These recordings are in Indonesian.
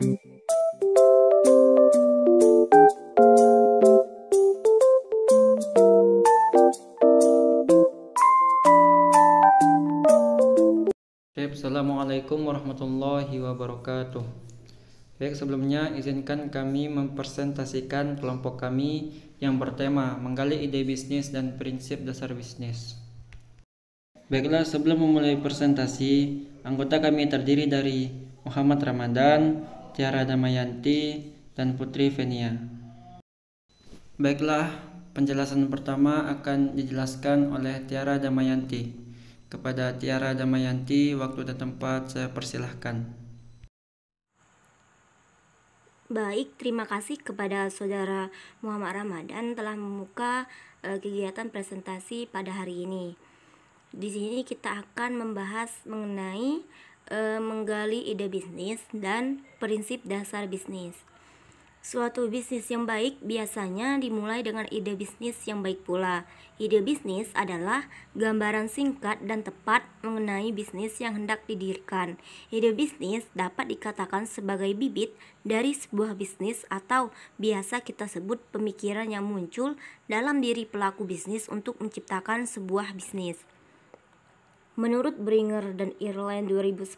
Assalamualaikum warahmatullahi wabarakatuh. Baik, sebelumnya izinkan kami mempresentasikan kelompok kami yang bertema menggali ide bisnis dan prinsip dasar bisnis. Baiklah, sebelum memulai presentasi, anggota kami terdiri dari Muhammad Ramadan, Tiara Damayanti, dan Putri Venia. Baiklah, penjelasan pertama akan dijelaskan oleh Tiara Damayanti. Kepada Tiara Damayanti, waktu dan tempat saya persilahkan. Baik, terima kasih kepada Saudara Muhammad Ramadan telah membuka kegiatan presentasi pada hari ini. Di sini kita akan membahas mengenai menggali ide bisnis dan prinsip dasar bisnis. Suatu bisnis yang baik biasanya dimulai dengan ide bisnis yang baik pula. Ide bisnis adalah gambaran singkat dan tepat mengenai bisnis yang hendak didirikan. Ide bisnis dapat dikatakan sebagai bibit dari sebuah bisnis atau biasa kita sebut pemikiran yang muncul dalam diri pelaku bisnis untuk menciptakan sebuah bisnis. Menurut Bringer dan Ireland 2010,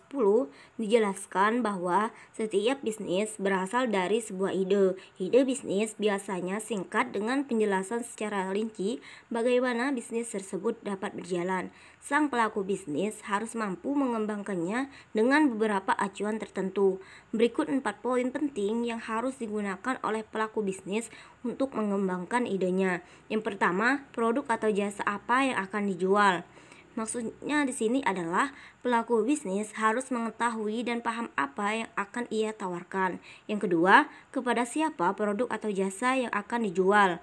dijelaskan bahwa setiap bisnis berasal dari sebuah ide. Ide bisnis biasanya singkat dengan penjelasan secara rinci bagaimana bisnis tersebut dapat berjalan. Sang pelaku bisnis harus mampu mengembangkannya dengan beberapa acuan tertentu. Berikut 4 poin penting yang harus digunakan oleh pelaku bisnis untuk mengembangkan idenya. Yang pertama, produk atau jasa apa yang akan dijual. Maksudnya di sini adalah pelaku bisnis harus mengetahui dan paham apa yang akan ia tawarkan. Yang kedua, kepada siapa produk atau jasa yang akan dijual.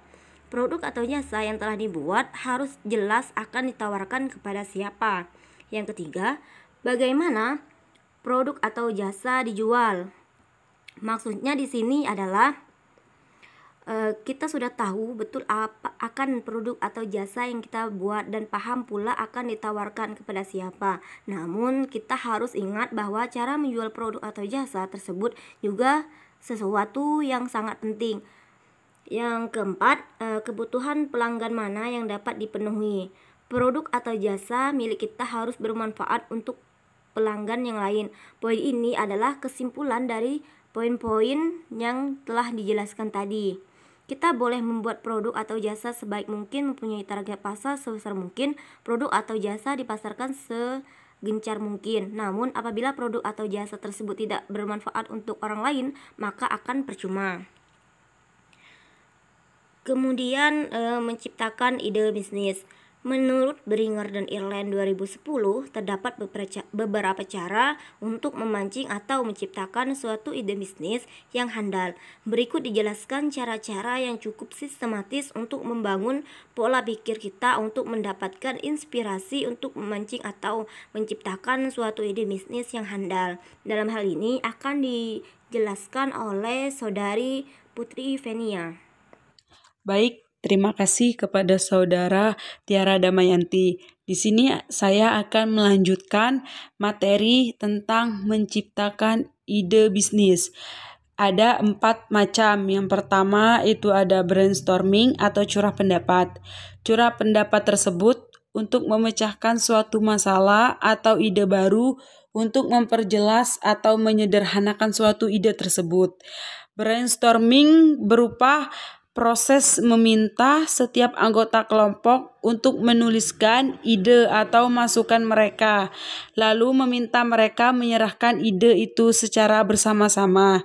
Produk atau jasa yang telah dibuat harus jelas akan ditawarkan kepada siapa. Yang ketiga, bagaimana produk atau jasa dijual. Maksudnya di sini adalah kita sudah tahu betul apa akan produk atau jasa yang kita buat dan paham pula akan ditawarkan kepada siapa. Namun kita harus ingat bahwa cara menjual produk atau jasa tersebut juga sesuatu yang sangat penting. Yang keempat, kebutuhan pelanggan mana yang dapat dipenuhi. Produk atau jasa milik kita harus bermanfaat untuk pelanggan yang lain. Poin ini adalah kesimpulan dari poin-poin yang telah dijelaskan tadi. Kita boleh membuat produk atau jasa sebaik mungkin, mempunyai target pasar sebesar mungkin, produk atau jasa dipasarkan segencar mungkin. Namun apabila produk atau jasa tersebut tidak bermanfaat untuk orang lain, maka akan percuma. Kemudian menciptakan ide bisnis. Menurut Bringer dan Ireland 2010, terdapat beberapa cara untuk memancing atau menciptakan suatu ide bisnis yang handal. Berikut dijelaskan cara-cara yang cukup sistematis untuk membangun pola pikir kita untuk mendapatkan inspirasi untuk memancing atau menciptakan suatu ide bisnis yang handal. Dalam hal ini akan dijelaskan oleh Saudari Putri Venia. Baik, terima kasih kepada Saudara Tiara Damayanti. Di sini saya akan melanjutkan materi tentang menciptakan ide bisnis. Ada 4 macam. Yang pertama itu ada brainstorming atau curah pendapat. Curah pendapat tersebut untuk memecahkan suatu masalah atau ide baru untuk memperjelas atau menyederhanakan suatu ide tersebut. Brainstorming berupa proses meminta setiap anggota kelompok untuk menuliskan ide atau masukan mereka, lalu meminta mereka menyerahkan ide itu secara bersama-sama.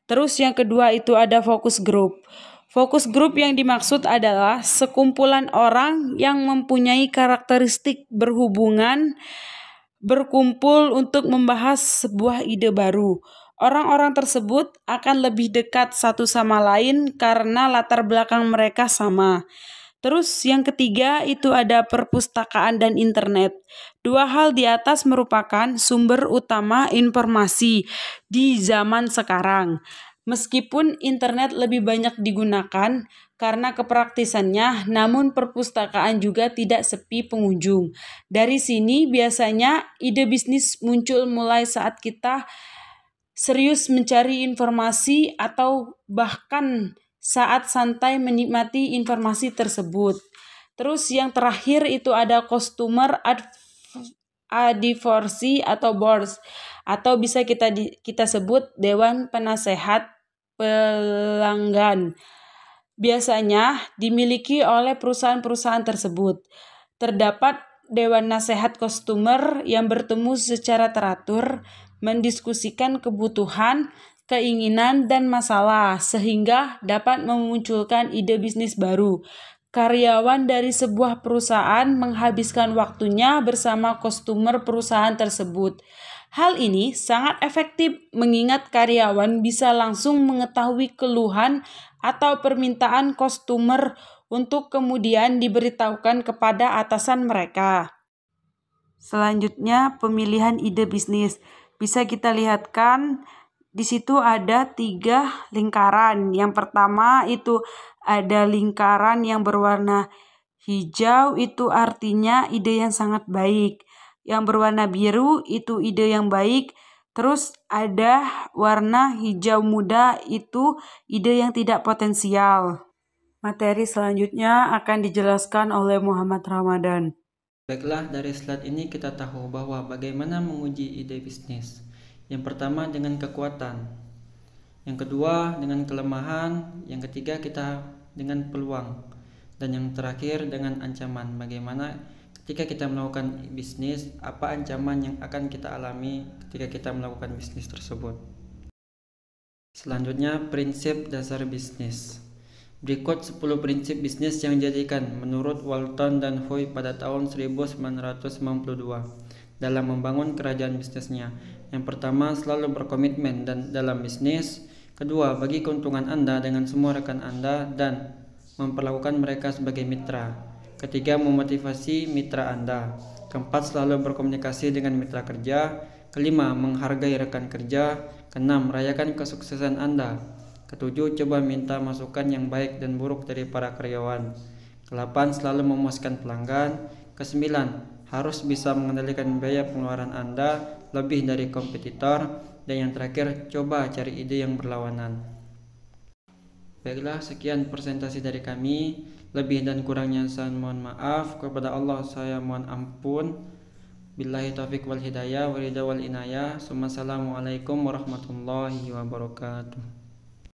Terus yang kedua itu ada focus group. Focus group yang dimaksud adalah sekumpulan orang yang mempunyai karakteristik berhubungan berkumpul untuk membahas sebuah ide baru. Orang-orang tersebut akan lebih dekat satu sama lain karena latar belakang mereka sama. Terus yang ketiga itu ada perpustakaan dan internet. 2 hal di atas merupakan sumber utama informasi di zaman sekarang. Meskipun internet lebih banyak digunakan karena kepraktisannya, namun perpustakaan juga tidak sepi pengunjung. Dari sini biasanya ide bisnis muncul mulai saat kita serius mencari informasi atau bahkan saat santai menikmati informasi tersebut. Terus yang terakhir itu ada customer advocacy atau boards, atau bisa kita sebut dewan penasehat pelanggan. Biasanya dimiliki oleh perusahaan-perusahaan tersebut. Terdapat dewan nasihat customer yang bertemu secara teratur, mendiskusikan kebutuhan, keinginan, dan masalah sehingga dapat memunculkan ide bisnis baru. Karyawan dari sebuah perusahaan menghabiskan waktunya bersama customer perusahaan tersebut. Hal ini sangat efektif mengingat karyawan bisa langsung mengetahui keluhan atau permintaan customer untuk kemudian diberitahukan kepada atasan mereka. Selanjutnya, pemilihan ide bisnis. Bisa kita lihatkan di situ ada 3 lingkaran. Yang pertama itu ada lingkaran yang berwarna hijau, itu artinya ide yang sangat baik. Yang berwarna biru itu ide yang baik. Terus ada warna hijau muda, itu ide yang tidak potensial. Materi selanjutnya akan dijelaskan oleh Muhammad Ramadan. Baiklah, dari slide ini kita tahu bahwa bagaimana menguji ide bisnis. Yang pertama dengan kekuatan, yang kedua dengan kelemahan, yang ketiga kita dengan peluang, dan yang terakhir dengan ancaman. Bagaimana ketika kita melakukan bisnis, apa ancaman yang akan kita alami ketika kita melakukan bisnis tersebut. Selanjutnya, prinsip dasar bisnis. Berikut 10 prinsip bisnis yang dijadikan menurut Walton dan Hoy pada tahun 1992 dalam membangun kerajaan bisnisnya. Yang pertama, selalu berkomitmen dalam bisnis. Kedua, bagi keuntungan Anda dengan semua rekan Anda dan memperlakukan mereka sebagai mitra. Ketiga, memotivasi mitra Anda. Keempat, selalu berkomunikasi dengan mitra kerja. Kelima, menghargai rekan kerja. Keenam, rayakan kesuksesan Anda. Ketujuh, coba minta masukan yang baik dan buruk dari para karyawan. Kedelapan, selalu memuaskan pelanggan. Kesembilan, harus bisa mengendalikan biaya pengeluaran Anda lebih dari kompetitor. Dan yang terakhir, coba cari ide yang berlawanan. Baiklah, sekian presentasi dari kami. Lebih dan kurangnya saya mohon maaf. Kepada Allah saya mohon ampun. Billahi taufiq wal hidayah, wa ridha wal inayah. Assalamualaikum warahmatullahi wabarakatuh.